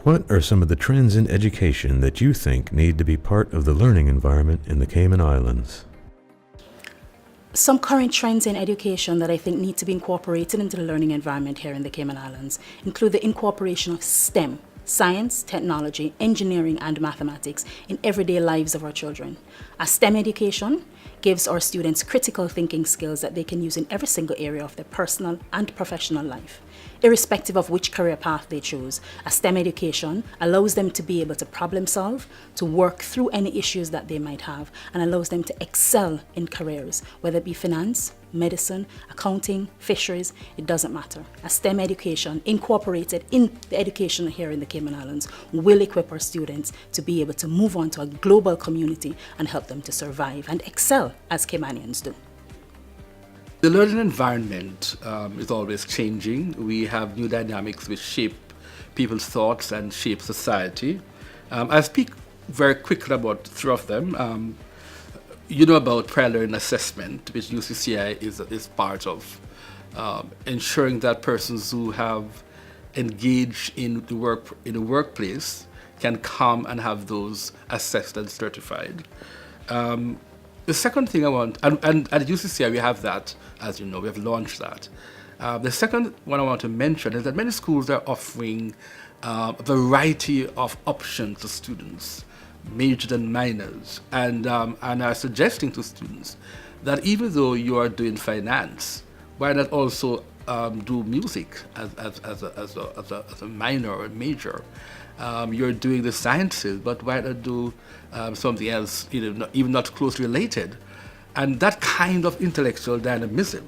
What are some of the trends in education that you think need to be part of the learning environment in the Cayman Islands? Some current trends in education that I think need to be incorporated into the learning environment here in the Cayman Islands include the incorporation of STEM, science, technology, engineering, and mathematics in everyday lives of our children. A STEM education gives our students critical thinking skills that they can use in every single area of their personal and professional life. Irrespective of which career path they choose, a STEM education allows them to be able to problem solve, to work through any issues that they might have, and allows them to excel in careers, whether it be finance, medicine, accounting, fisheries, it doesn't matter. A STEM education incorporated in the education here in the Cayman Islands will equip our students to be able to move on to a global community and help them to survive and excel as Caymanians do. The learning environment is always changing. We have new dynamics which shape people's thoughts and shape society. I'll speak very quickly about three of them. You know about prior learning assessment, which UCCI is part of, ensuring that persons who have engaged in the workplace can come and have those assessed and certified. The second thing I want, and at UCCI we have that, as you know, we have launched that. The second one I want to mention is that many schools are offering a variety of options to students, majors and minors, and are suggesting to students that even though you are doing finance, why not also do music as a minor or a major? You're doing the sciences, but why not do something else, even not closely related? And that kind of intellectual dynamism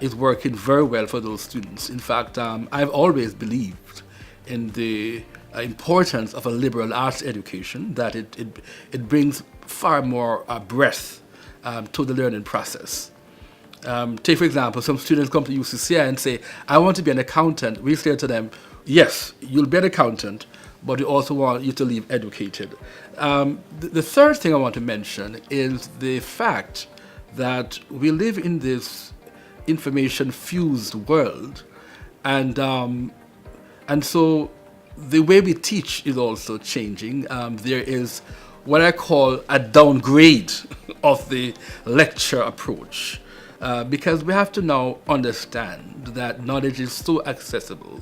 is working very well for those students. In fact, I've always believed in the importance of a liberal arts education, that it brings far more breadth to the learning process. Take, for example, some students come to UCCI and say, I want to be an accountant. We say to them, yes, you'll be an accountant, but we also want you to leave educated. The third thing I want to mention is the fact that we live in this information-fused world, and so the way we teach is also changing. There is what I call a downgrade of the lecture approach, because we have to now understand that knowledge is so accessible.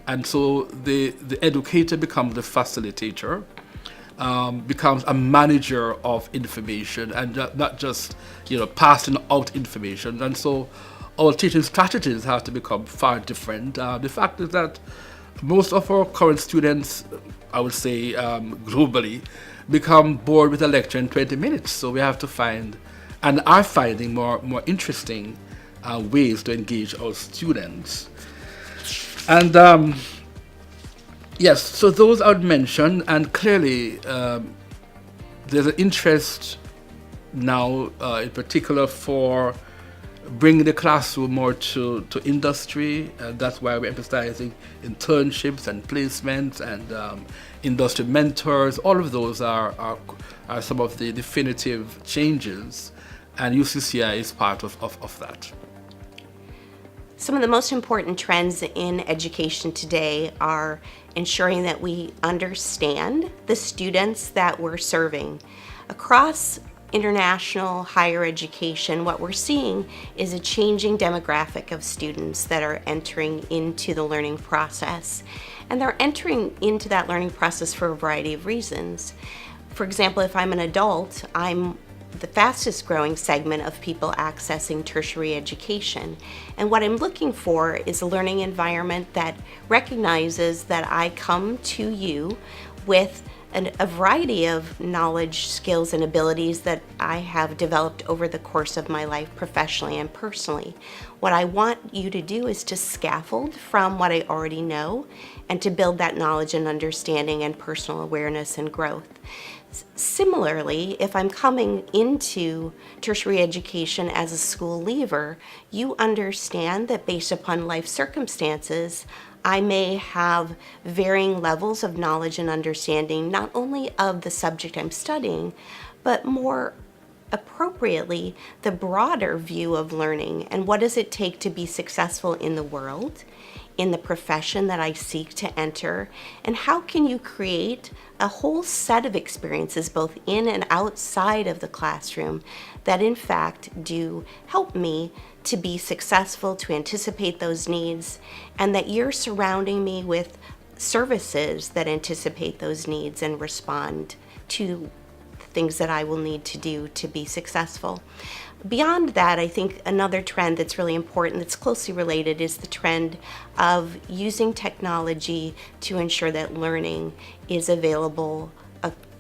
And so the educator becomes the facilitator, becomes a manager of information, and not just passing out information. And so our teaching strategies have to become far different. The fact is that most of our current students, I would say globally, become bored with a lecture in 20 minutes. So we have to find, and are finding, more interesting ways to engage our students. And yes, so those I would mention, and clearly there's an interest now in particular for bringing the classroom more to industry. That's why we're emphasizing internships and placements and industry mentors. All of those are some of the definitive changes, and UCCI is part of that. Some of the most important trends in education today are ensuring that we understand the students that we're serving. Across international higher education, what we're seeing is a changing demographic of students that are entering into the learning process. And they're entering into that learning process for a variety of reasons. For example, if I'm an adult, I'm the fastest growing segment of people accessing tertiary education. And what I'm looking for is a learning environment that recognizes that I come to you with a variety of knowledge, skills, and abilities that I have developed over the course of my life professionally and personally. What I want you to do is to scaffold from what I already know and to build that knowledge and understanding and personal awareness and growth. Similarly, if I'm coming into tertiary education as a school leaver, you understand that based upon life circumstances, I may have varying levels of knowledge and understanding, not only of the subject I'm studying, but more appropriately, the broader view of learning and what does it take to be successful in the world, in the profession that I seek to enter? And how can you create a whole set of experiences both in and outside of the classroom that in fact do help me to be successful, to anticipate those needs, and that you're surrounding me with services that anticipate those needs and respond to things that I will need to do to be successful. Beyond that, I think another trend that's really important, that's closely related, is the trend of using technology to ensure that learning is available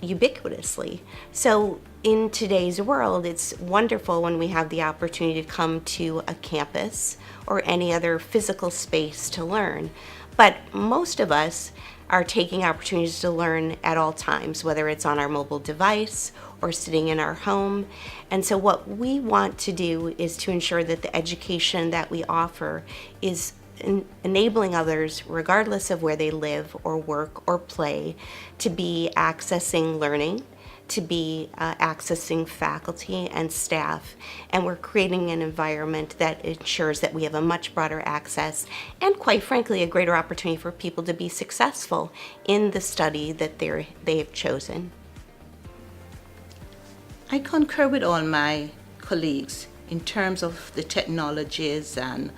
ubiquitously. So in today's world, it's wonderful when we have the opportunity to come to a campus or any other physical space to learn. But most of us are taking opportunities to learn at all times, whether it's on our mobile device or sitting in our home. And so what we want to do is to ensure that the education that we offer is enabling others, regardless of where they live or work or play, to be accessing learning, to be accessing faculty and staff, and we're creating an environment that ensures that we have a much broader access and, quite frankly, a greater opportunity for people to be successful in the study that they have chosen. I concur with all my colleagues in terms of the technologies and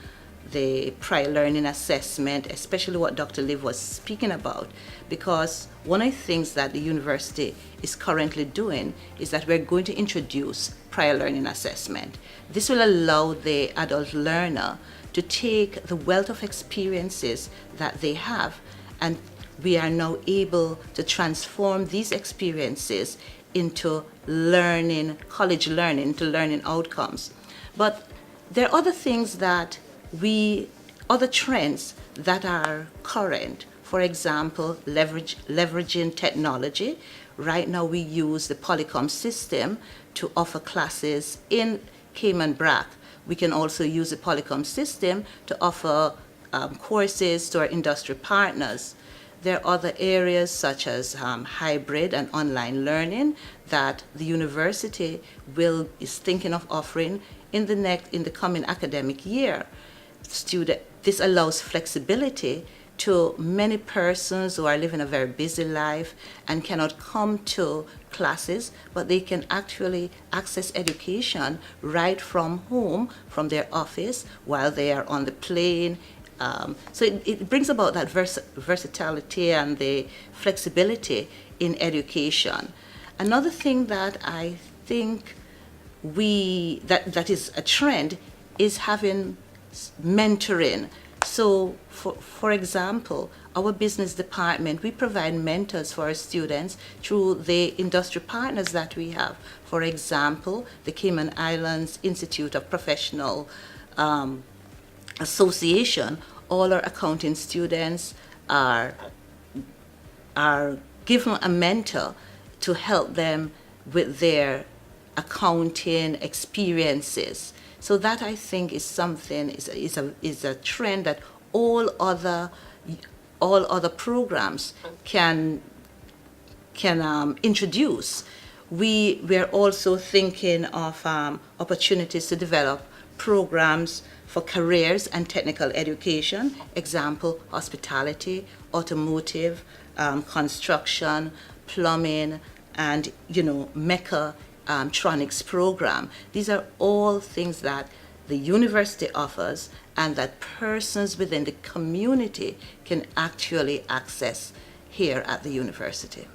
the prior learning assessment, especially what Dr. Liv was speaking about, because one of the things that the university is currently doing is that we're going to introduce prior learning assessment. This will allow the adult learner to take the wealth of experiences that they have, and we are now able to transform these experiences into learning, college learning, into learning outcomes. But there are other things that other trends that are current. For example, leveraging technology. Right now we use the Polycom system to offer classes in Cayman Brac. We can also use the Polycom system to offer courses to our industry partners. There are other areas such as hybrid and online learning that the university is thinking of offering in the coming academic year. This allows flexibility to many persons who are living a very busy life and cannot come to classes, but they can actually access education right from home, from their office, while they are on the plane. So it brings about that versatility and the flexibility in education. Another thing that I think that is a trend is having mentoring. So for example, our business department, we provide mentors for our students through the industry partners that we have. For example, the Cayman Islands Institute of Professional Association. All our accounting students are given a mentor to help them with their accounting experiences. So that, I think, is something, is a trend that all other programs can introduce. We're also thinking of opportunities to develop programs for careers and technical education. Example: hospitality, automotive, construction, plumbing, and mechatronics program. These are all things that the university offers and that persons within the community can actually access here at the university.